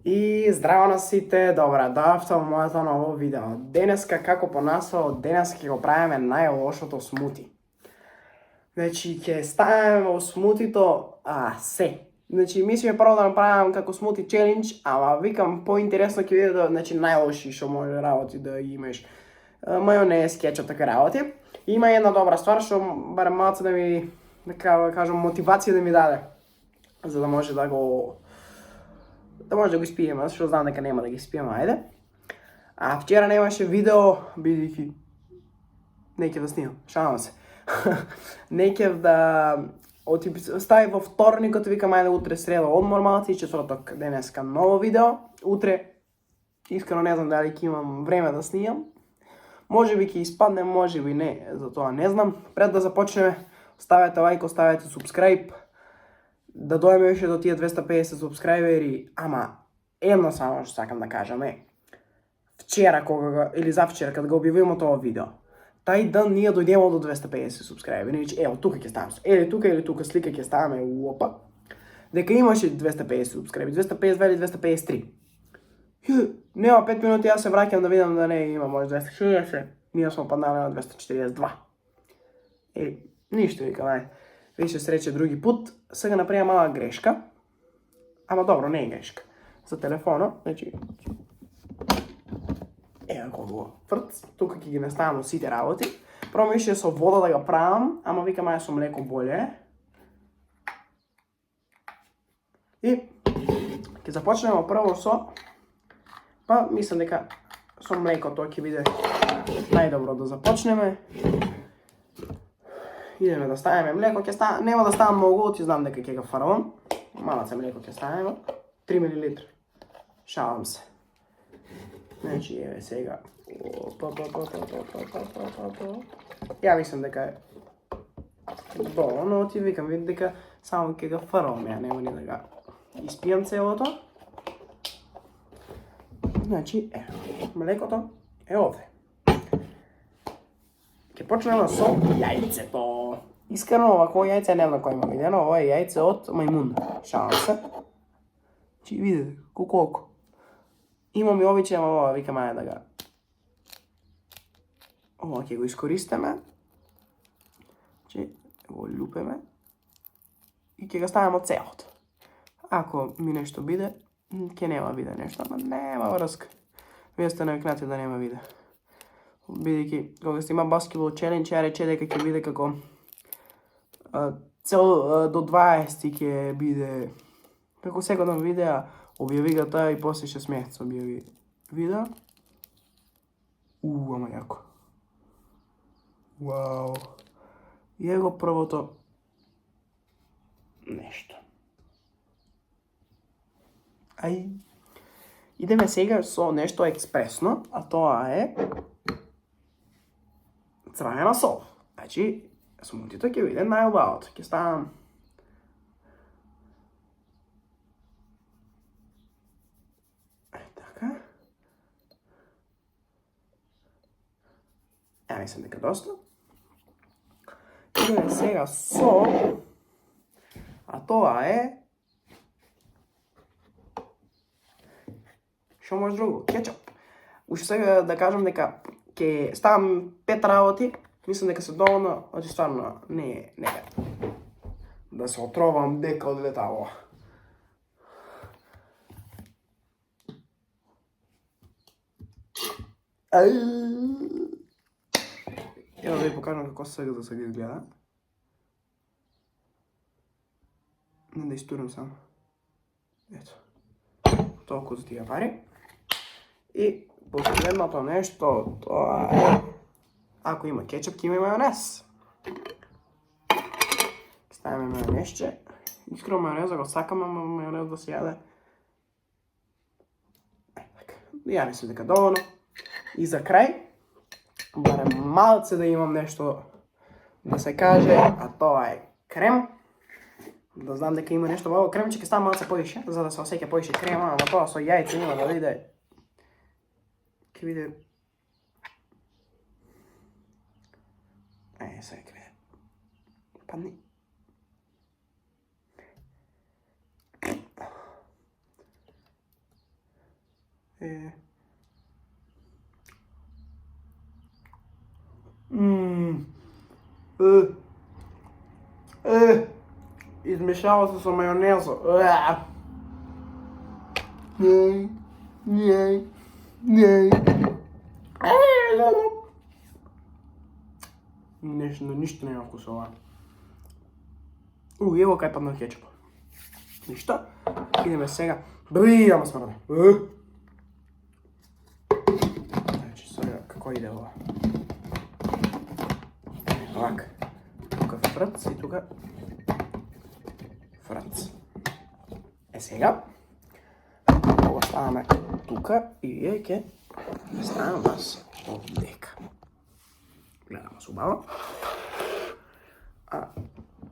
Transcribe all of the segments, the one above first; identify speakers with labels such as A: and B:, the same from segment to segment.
A: И здраво на сите, добра дојавте во моето ново видео. Денеска, како по наслов, денеска ќе го правиме најлошото смути. Значи, ќе ставиме во смутито се. Значи, мислиме прво да направам како смути челендж, ама викам поинтересно ќе биде да, значи, најлоши што може работи да имаш. Мајонез, кетчуп, така работи. И има една добра ствар што барем малце да ми, да кажам, мотивација да ми даде, за да може да го испиеме, што знам дека нема да ги испиеме, ајде. А вчера немаше видео, бидејќи не ќе да снимам, шалам се. Не ќе да стави во вторникот, викам ајде утре среда одмор малце и четврток денеска ново видео. Утре искрено не знам дали ќе имам време да снимам. Можеби ќе испадне, можеби не, за тоа не знам. Пред да започнеме, ставете лайк, оставете субскрайб. Да дојдеме више до тие 250 субскрајбери, ама едно само што сакам да кажам е, вчера или завчера кога го објавиме тоа видео, тај ден ние дојдемо до 250 субскрајбери, значи ево тука ќе ставам, или тука слика ќе ставаме уопа, дека имаше 250 субскрајбери, 252 или 253. Нема 5 минути, јас се враќам да видам да не има може 260, ние сме паднале на 242. Ништо викам, ајде. Више среќа други пут. Сега направи мала грешка. Ама добро, не е грешка. За телефонот, значи ево го фрц, тука ќе ги наставам сите работи. Прво мислев со вода да го правам, ама викам ајде со млеко боле. И ќе започнеме прво со, мислам дека со млеко тоа ќе биде најдобро да започнеме. Идеме да ставиме млеко, нема да ставам многу, ти знам дека ќе го фрлам. Малце млеко ќе ставиме, 3 мл. Шалам се. Значи, еве сега. Ја мислам дека е доволно, ти викам, види дека само ќе го фрлам, ја нема ни да го испијам целото. Значи, еве, млекото е овде. Ќе почнеме со јајцето. Искрено, овако јајце не знам кој има видено, ова е јајце од мајмун. Шалам се. Чи видите, колку. Имам и овиче, ама ова викам ајде да ga. Ова ќе го искористиме. Чи го љупеме. И ќе го ставиме целот. Ако ми нешто биде, ќе нема биде нешто, ама нема врска. Вие сте навикнати да нема биде. Бидејќи кога сте има баскетбол челендж, ја рече дека ќе биде како цел до 20 ќе биде како секојден видео, објави го таа и после 6 месеци објави видео. Ама јако. Вау. И его првото нешто. Идеме сега со нешто експресно, а тоа е црвена сол. Значи, смутито ќе биде најубавото. Ќе ставам така. Ја мислам дека доста. Идеме сега со, а тоа е што може друго? Кетчуп. Уште сега да кажам дека ќе ставам 5 работи, мислам дека се доволно, значи стварно не е нека да се отровам дека од летало. Ево да ви покажам како сега да се ги изгледа. Не да истурам само. Ето. Толку за тие пари. И последното нешто, тоа е, ако има кетчуп, ќе има и мајонез. Ставиме мајонезче. Искрено мајонеза го сакам, ама мајонез да се јаде. Ја мислам дека доволно. И за крај, барем малце да имам нешто да се каже, а тоа е крем. Да знам дека има нешто во кремче, ќе ставам малце повише, за да се осеќа повише крема, ама тоа со јајце има да биде. Ќе биде. Сега ќе биде. Падни. Измешава се со мајонеза. Ништо нема вкус ова. Ево кај падна кетчуп. Ништо. Идеме сега. Ама смрде. Значи, сега како иде ова? Овака. Тука фрц и тука фрц. Сега ова ставаме тука и вие ќе ставаме вас овдека. Гледаме се убаво. А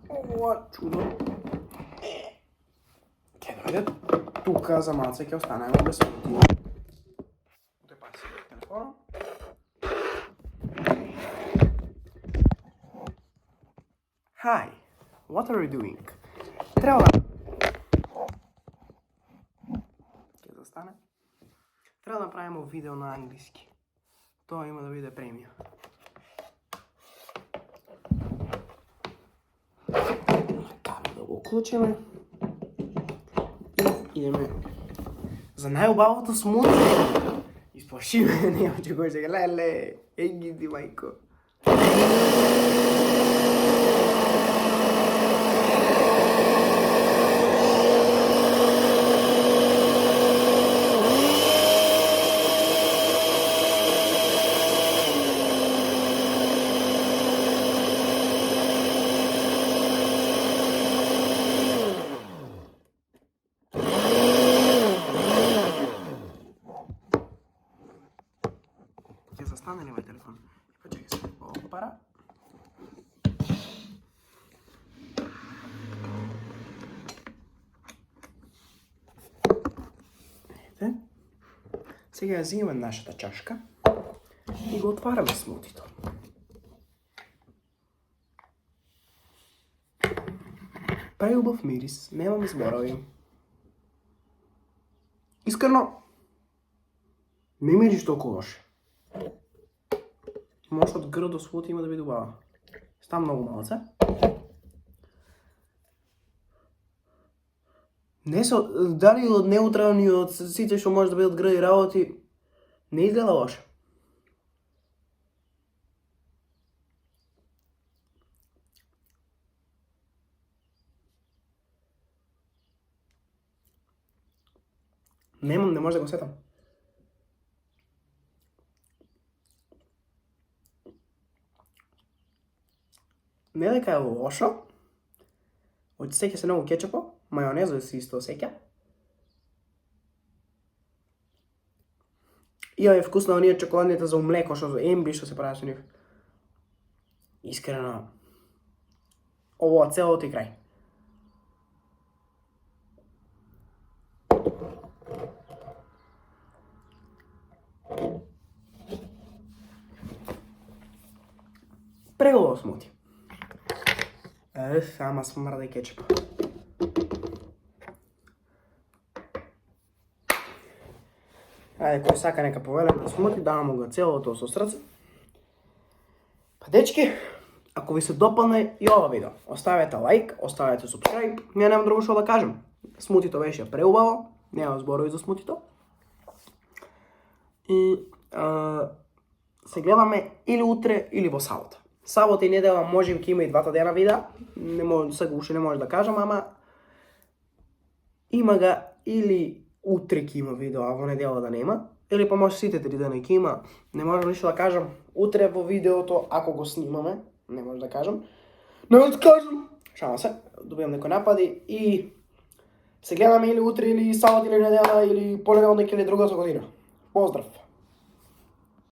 A: ова чудо ќе дојде тука за малце, ќе останеме без смутија. Утепа си телефона. Hi, what are you doing? Треба да... Ќе застане. Треба да направиме видео на англиски. Тоа има да биде премија. Така да го уклучиме. И идеме за најубавото смути. Исплашиме, нема че кој сега. Леле, ги мајко. Ќе застане ли мој телефон? Почекај се. Опара. Ете. Сега ја взимаме нашата чашка и го отвараме смутито. Преубав мирис, немам зборови. Искрено, не мириш толку лоше. Може од гр до смути има да биде убава. Става многу малце. Не со, дали од неутрални, од сите што може да бидат гради работи, не изгледа лоше. Немам, не може да го сетам. Не дека е лошо, од сеќа се многу кетчупо, мајонеза се исто сеќа. И е вкусно оние чоколадните за млеко што за емби што се прави со нив. Искрено, ова целото и крај. Преубав смути. Ама смрде кетчуп. Ајде, кој сака нека повеле на смути, давам го целото со срце. Па дечки, ако ви се допадне и ова видео, оставете лайк, оставете subscribe, не немам друго што да кажем. Смутито беше преубаво, нема зборови за смутито. И се гледаме или утре или во сабота. Сабота и недела можем ќе има и двата дена видеа, сега уште не може да кажам, ама има га или утре ќе има видео, а во недела да нема, или па може сите 3 дена ќе има, не можам ништо да кажам. Утре во видеото, ако го снимаме, не може да кажам, шалам се, добивам некои напади и се гледаме или утре, или сабота, или недела, или понеделник, или другата година. Поздрав!